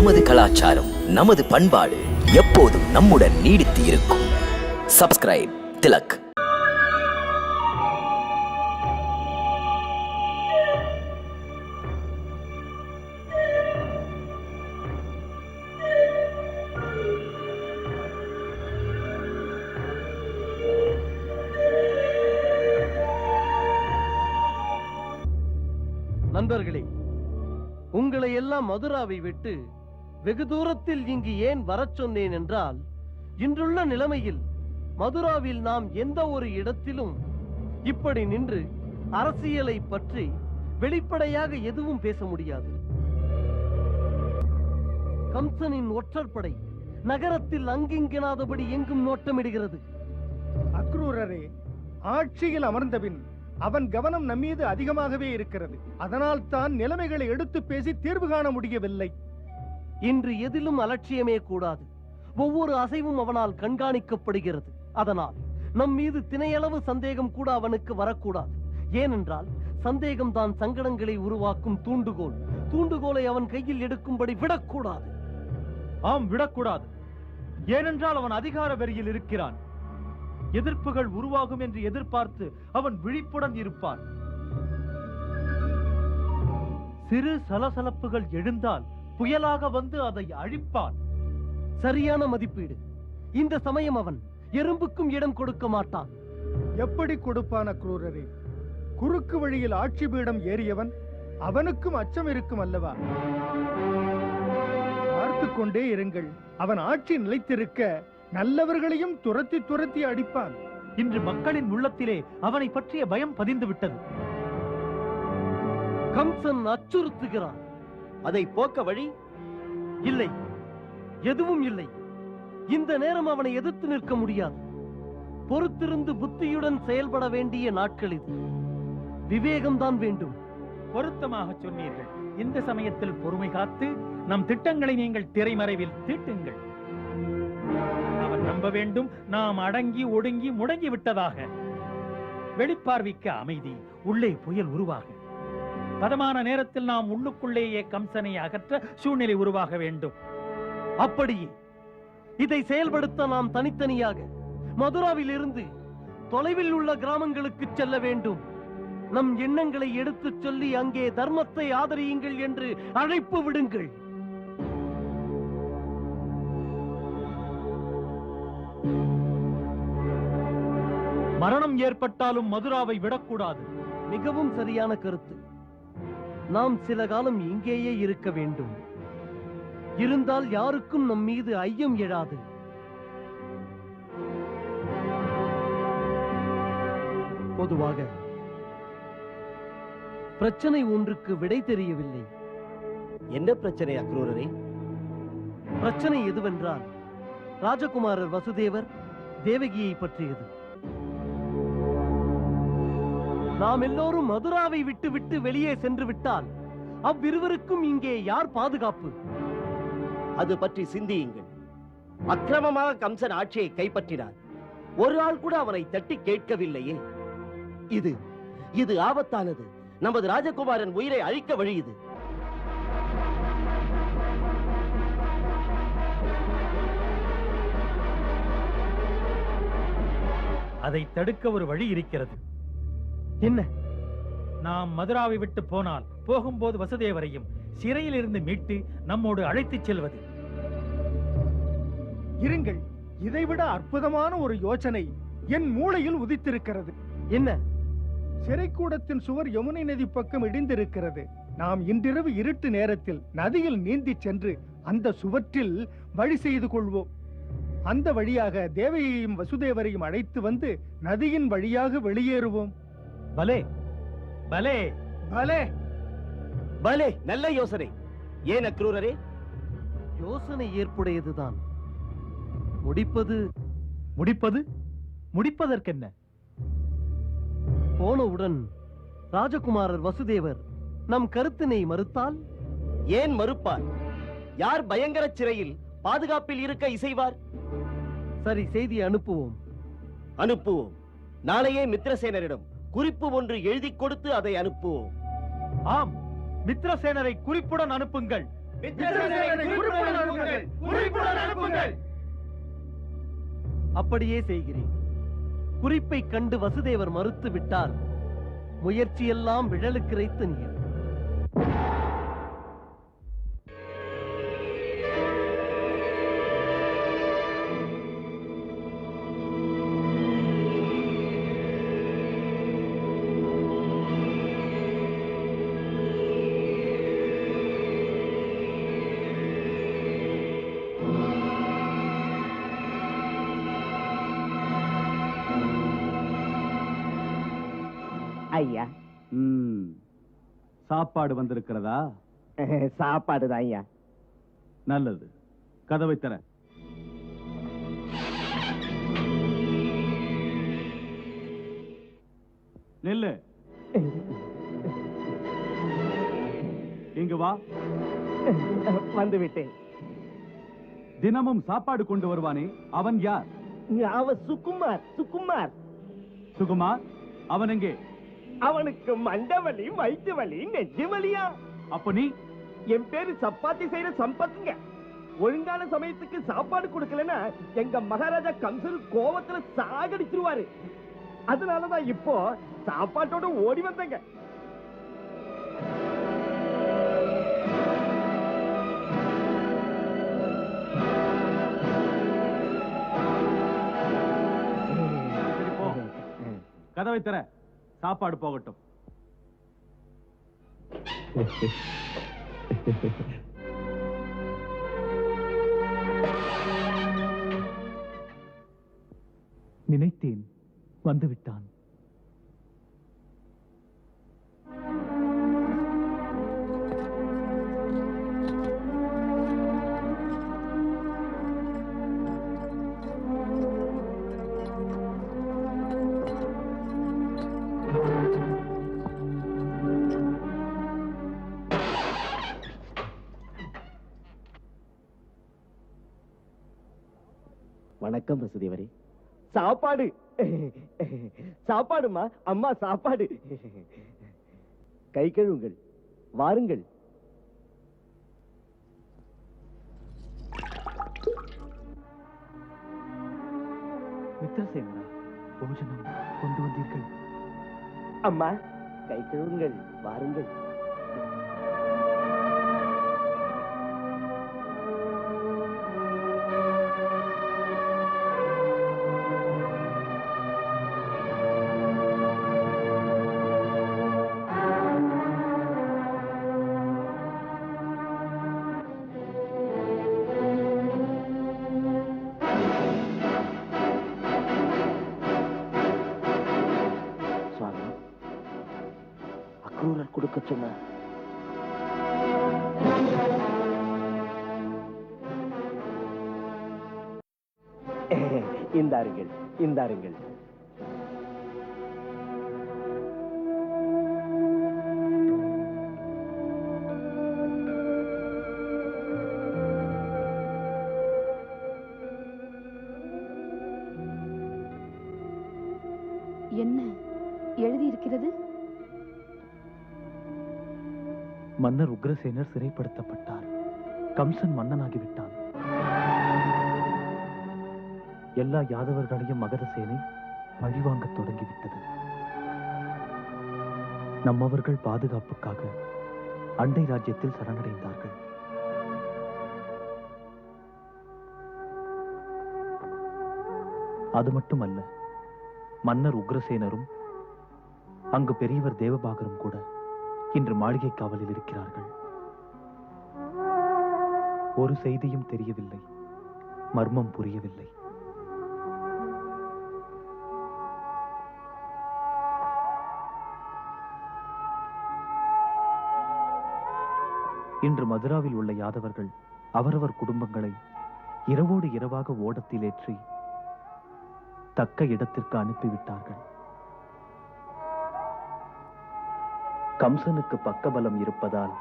நமது கலாச்சாரம், நமது பண்பாடு எப்போதும் நம்முடன் நீடித்து இருக்கும். சப்ஸ்கிரைப் திலக். நண்பர்களே, உங்களை எல்லாம் மதுராவை விட்டு வெகு தூரத்தில் இங்கு ஏன் வரச் சொன்னேன் என்றால், இன்றுள்ள நிலைமையில் மதுராவில் நாம் எந்த ஒரு இடத்திலும் இப்படி நின்று அரசியலை பற்றி வெளிப்படையாக எதுவும் பேச முடியாது. கம்சனின் ஒற்றற்படை நகரத்தில் அங்கிங்கனாதபடி எங்கும் நோட்டமிடுகிறது. அக்ரூரரே, ஆட்சியில் அமர்ந்தபின் அவன் கவனம் நம்மீது அதிகமாகவே இருக்கிறது. அதனால் தான் நிலைமைகளை எடுத்து பேசி தீர்வு காண முடியவில்லை. இன்று எதிலும் அலட்சியமே கூடாது. ஒவ்வொரு அசைவும் அவனால் கண்காணிக்கப்படுகிறது. அதனால் நம் மீது திணையளவு சந்தேகம் கூட அவனுக்கு வரக்கூடாது. ஏனென்றால் சந்தேகம் தான் சங்கடங்களை உருவாக்கும் தூண்டுகோல். தூண்டுகோலை அவன் கையில் எடுக்கும்படி விடக்கூடாது. ஆம், விடக்கூடாது. ஏனென்றால் அவன் அதிகார வெறியில் இருக்கிறான். எதிர்ப்புகள் உருவாகும் என்று எதிர்பார்த்து அவன் விழிப்புடன் இருப்பான். சிறு சலசலப்புகள் எழுந்தால் புயலாக வந்து அதை அழிப்பான். சரியான மதிப்பீடு. இந்த சமயம் அவன் எறும்புக்கும் இடம் கொடுக்க மாட்டான். எப்படி கொடுப்பான் அக்ரூரரே? குறுக்கு வழியில் ஆட்சி பீடம் ஏறியவன், அவனுக்கும் அச்சம் இருக்கும் அல்லவா? பார்த்து கொண்டே இருங்கள். அவன் ஆட்சி நிலைத்திருக்க நல்லவர்களையும் துரத்தி துரத்தி அடிப்பான். இன்று மக்களின் உள்ளத்திலே அவனை பற்றிய பயம் பதிந்து விட்டது. கம்சன் அச்சுறுத்துகிறான். அதை போக்க வழி இல்லை, எதுவும் இல்லை. இந்த நேரம் அவனை எதிர்த்து நிற்க முடியாது. பொறுத்திருந்து புத்தியுடன் செயல்பட வேண்டிய நாட்கள் இது. விவேகம்தான் வேண்டும். பொருத்தமாக சொன்னீர்கள். இந்த சமயத்தில் பொறுமை காத்து நம் திட்டங்களை நீங்கள் திரைமறைவில் தீட்டுங்கள். அவன் நம்ப வேண்டும் நாம் அடங்கி ஒடுங்கி முடங்கி விட்டதாக. வெளிப்பார்வைக்கு அமைதி, உள்ளே புயல் உருவாக. பதமான நேரத்தில் நாம் உள்ளுக்குள்ளேயே கம்சனை அகற்ற சூழ்நிலை உருவாக வேண்டும். அப்படியே இதை செயல்படுத்த நாம் தனித்தனியாக மதுராவில் இருந்து தொலைவில் உள்ள கிராமங்களுக்கு செல்ல வேண்டும். நம் எண்ணங்களை எடுத்துச் சொல்லி அங்கே தர்மத்தை ஆதரியுங்கள் என்று அழைப்பு விடுங்கள். மரணம் ஏற்பட்டாலும் மதுராவை விடக்கூடாது. மிகவும் சரியான கருத்து. நாம் சில காலம் இங்கேயே இருக்க வேண்டும். இருந்தால் யாருக்கும் நம் மீது ஐயம் எழாது. பொதுவாக பிரச்சனை ஒன்றுக்கு விடை தெரியவில்லை. என்ன பிரச்சனை அக்ரூரரே? பிரச்சனை எதுவென்றால் ராஜகுமாரர் வசுதேவர் தேவகியை பற்றியது. நாம் எல்லோரும் மதுராவை விட்டு வெளியே சென்று விட்டால் அவ்விருவருக்கும் இங்கே யார் பாதுகாப்பு? அது பற்றி சிந்தியுங்கள். அக்கிரமமாக கம்சன் ஆட்சியை கைப்பற்றினார். ஒரு ஆள் கூட அவனை தட்டி கேட்கவில்லையே. இது ஆபத்தானது. நமது ராஜகுமாரன் உயிரை அழிக்க வழி இது. அதை தடுக்க ஒரு வழி இருக்கிறது. என்ன? நாம் மதுராவை விட்டு போனால் போகும்போது வசுதேவரையும் சிறையில் இருந்து மீட்டு நம்மோடு அழைத்துச் செல்வது. இருங்கள், இதைவிட அற்புதமான ஒரு யோசனை என் மூளையில் உதித்திருக்கிறது. என்ன? சிறைக்கூடத்தின் சுவர் யமுனை நதி பக்கம் இடிந்திருக்கிறது. நாம் இன்றிரவு இருட்டு நேரத்தில் நதியில் நீந்தி சென்று அந்த சுவற்றில் வழி செய்து கொள்வோம். அந்த வழியாக தேவகியையும் வசுதேவரையும் அழைத்து வந்து நதியின் வழியாக வெளியேறுவோம். பலே பலே பலே பலே, நல்ல யோசனை. ஏன் அக்ரூரரே? யோசனை ஏற்புடையதுதான். முடிப்பதற்கென்ன? போனவுடன் ராஜகுமாரர் வசுதேவர் நம் கருத்தினை மறுத்தால்? ஏன் மறுப்பார்? யார் பயங்கர சிறையில் பாதுகாப்பில் இருக்க இசைவார்? சரி, செய்தி அனுப்புவோம். அனுப்புவோம். நாளையே மித்ரசேனரிடம் குறிப்பு ஒன்று எழுதி கொடுத்து அதை அனுப்புவோம். ஆம், மித்ரசேனரை குறிப்புடன் அனுப்புங்கள். அப்படியே செய்கிறேன். குறிப்பை கண்டு வசுதேவர் மறுத்து விட்டால் முயற்சியெல்லாம் விழலுக்கு இறைத்து நீர். ஐயா சாப்பாடு வந்திருக்கிறதா? சாப்பாடு தான் ஐயா. நல்லது, கதவை தர. நெல்லு, இங்கு வா. வந்து விட்டேன். தினமும் சாப்பாடு கொண்டு வருவானே, அவன் யார்? அவன் சுகுமார். சுகுமார் சுகுமார், அவன் எங்கே? அவனுக்கு மண்டவலி, வயிற்று வலி, நெஞ்சு வலியா? அப்ப நீ? என் பேரு சப்பாத்தி செய்யற சம்பத்துங்க. ஒழுங்கான சமயத்துக்கு சாப்பாடு கொடுக்கலன்னா எங்க மகாராஜா கம்சர் கோவத்துல சாகடிச்சிருவாரு. அதனாலதான் இப்போ சாப்பாட்டோட ஓடி வந்தங்க. சரி, போ. கதவை தர, சாப்பாடு போகட்டும். நினைத்தேன், வந்துவிட்டான். வணக்கம் வசுதேவரே. சாப்பாடு சாப்பாடுமா அம்மா, சாப்பாடு. கை கழுவுங்கள், வாருங்கள். மித்திரசேனரா, போஜனம் கொண்டு வந்தீர்கள். அம்மா, கை கழுவுங்கள், வாருங்கள். அக்ரூரர் கொடுக்க சொன்னார். இந்தாருங்கள், இந்தாருங்கள். என்ன எழுதியிருக்கிறது? மன்னர் உக்ரசேனர் சிறைப்படுத்தப்பட்டார். கம்சன் மன்னனாகிவிட்டான். எல்லா யாதவர்களையும் மகதசேனை பழிவாங்க தொடங்கிவிட்டது. நம்மவர்கள் பாதுகாப்புக்காக அண்டை ராஜ்யத்தில் சரணடைந்தார்கள். அது மட்டுமல்ல, மன்னர் உக்ரசேனரும் அங்கு பெரியவர் தேவபாகரும் கூட இன்று மாளிகை காவலில் இருக்கிறார்கள். ஒரு செய்தியும் தெரியவில்லை, மர்மம் புரியவில்லை. இன்று மதுராவில் உள்ள யாதவர்கள் அவரவர் குடும்பங்களை இரவோடு இரவாக ஓடத்தில் ஏற்றி தக்க இடத்திற்கு அனுப்பிவிட்டார்கள். கம்சனுக்கு பக்கபலம் இருப்பதால்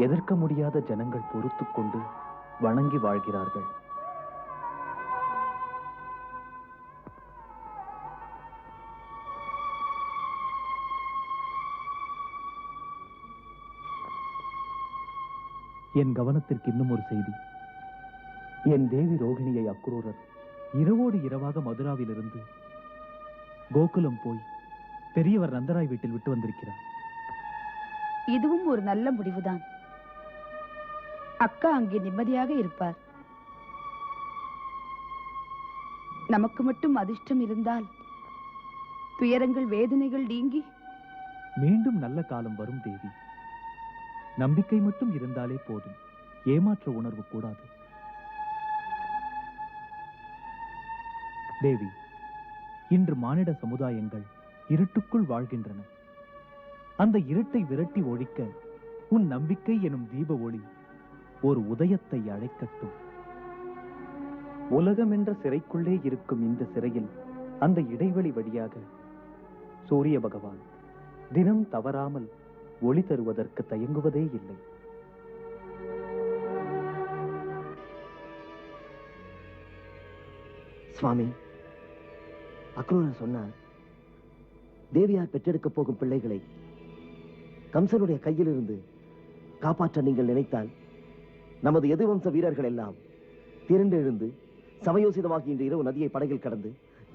எதிர்க்க முடியாத ஜனங்கள் பொறுத்துக் கொண்டு வணங்கி வாழ்கிறார்கள். என் கவனத்திற்கு இன்னும் ஒரு செய்தி. என் தேவி ரோகிணியை அக்ரூரர் இரவோடு இரவாக மதுராவிலிருந்து கோகுலம் போய் பெரியவர் நந்தராய் வீட்டில் விட்டு வந்திருக்கிறார். இதுவும் ஒரு நல்ல முடிவுதான். அக்கா அங்கே நிம்மதியாக இருப்பார். நமக்கு மட்டும் அதிர்ஷ்டம் இருந்தால் துயரங்கள் வேதனைகள் நீங்கி மீண்டும் நல்ல காலம் வரும் தேவி. நம்பிக்கை மட்டும் இருந்தாலே போதும். ஏமாற்ற உணர்வு கூடாது. தேவி, இன்று மானிட சமுதாயங்கள் இருட்டுக்குள் வாழ்கின்றன. அந்த இருட்டை விரட்டி ஒழிக்க உன் நம்பிக்கை எனும் தீப ஒளி ஒரு உதயத்தை அழைக்கட்டும். உலகம் என்ற சிறைக்குள்ளே இருக்கும் இந்த சிறையில் அந்த இடைவெளி வழியாக சூரிய பகவான் தினம் தவறாமல் ஒளி தருவதற்கு தயங்குவதே இல்லை. சுவாமி, அக்ரூரர் சொன்னார், தேவியார் பெற்றெடுக்கப் போகும் பிள்ளைகளை கம்சனுடைய கையிலிருந்து காப்பாற்ற நீங்கள் நினைத்தால் நமது எதிர்வம்ச வீரர்கள் எல்லாம் திரண்டு எழுந்து சமயோசிதமாகி இன்று இரவு நதியை படகில் கடந்து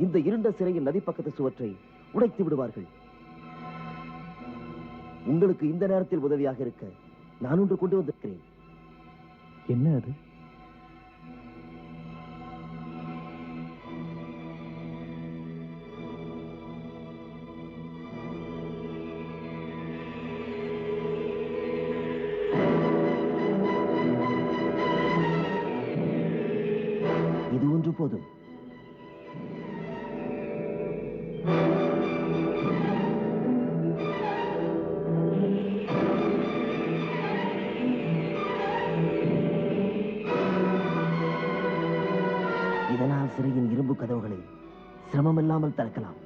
இந்த இருண்ட சிறையின் நதி பக்கத்து சுவற்றை உடைத்து விடுவார்கள். உங்களுக்கு இந்த நேரத்தில் உதவியாக இருக்க நான் ஒன்று கொண்டு வந்திருக்கிறேன். என்ன அது? இது ஒன்று போதும். இதனால் சிறையின் இரும்பு கதவுகளை சிரமமில்லாமல் திறக்கலாம்.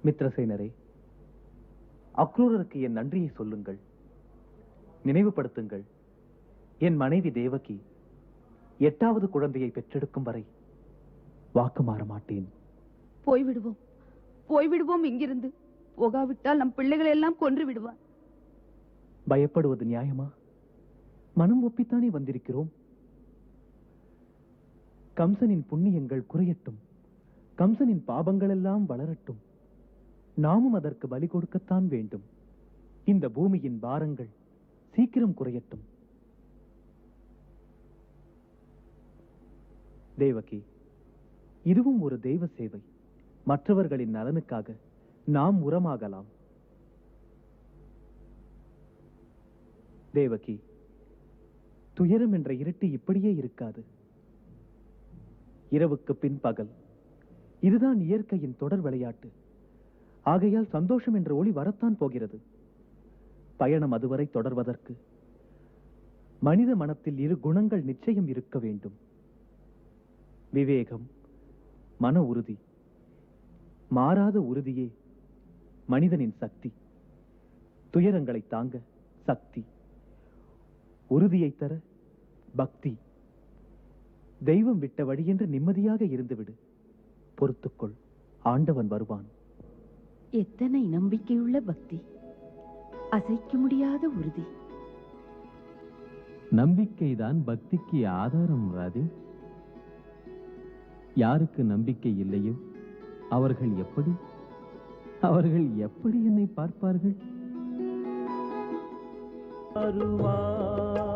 மித்ரசேனரே, அக்ரூரருக்கு என் நன்றியை சொல்லுங்கள். நினைவுபடுத்துங்கள், என் மனைவி தேவகி 8வது குழந்தையை பெற்றெடுக்கும் வரை வாக்கு மாற மாட்டேன். போய்விடுவோம், போய்விடுவோம் இங்கிருந்து. போகாவிட்டால் நம் பிள்ளைகளை எல்லாம் கொன்று விடுவார். பயப்படுவது நியாயமா? மனம் ஒப்பித்தானே வந்திருக்கிறோம். கம்சனின் புண்ணியங்கள் குறையட்டும், கம்சனின் பாபங்கள் எல்லாம் வளரட்டும். நாமும் அதற்கு பலி கொடுக்கத்தான் வேண்டும். இந்த பூமியின் பாரங்கள் சீக்கிரம் குறையட்டும். தேவகி, இதுவும் ஒரு தெய்வ சேவை. மற்றவர்களின் நலனுக்காக நாம் உரமாகலாம். தேவகி, துயரம் என்ற இருட்டு இப்படியே இருக்காது. இரவுக்கு பின் பகல். இதுதான் இயற்கையின் தொடர் விளையாட்டு. ஆகையால் சந்தோஷம் என்ற ஒளி வரத்தான் போகிறது. பயணம் அதுவரை தொடர்வதற்கு மனித மனத்தில் 2 குணங்கள் நிச்சயம் இருக்க வேண்டும். விவேகம், மன உறுதி. மாறாத உறுதியே மனிதனின் சக்தி. துயரங்களை தாங்க சக்தி, உறுதியை தர பக்தி. தெய்வம் விட்ட வழியென்று நிம்மதியாக இருந்துவிடு. பொறுத்துக்கொள், ஆண்டவன் வருவான். எத்தனை நம்பிக்கையுள்ள பக்தி, அசைக்க முடியாத உறுதி. நம்பிக்கைதான் பக்திக்கு ஆதாரம். ராதே, யாருக்கு நம்பிக்கை இல்லையோ அவர்கள் எப்படி என்னை பார்ப்பார்கள்? வருவார்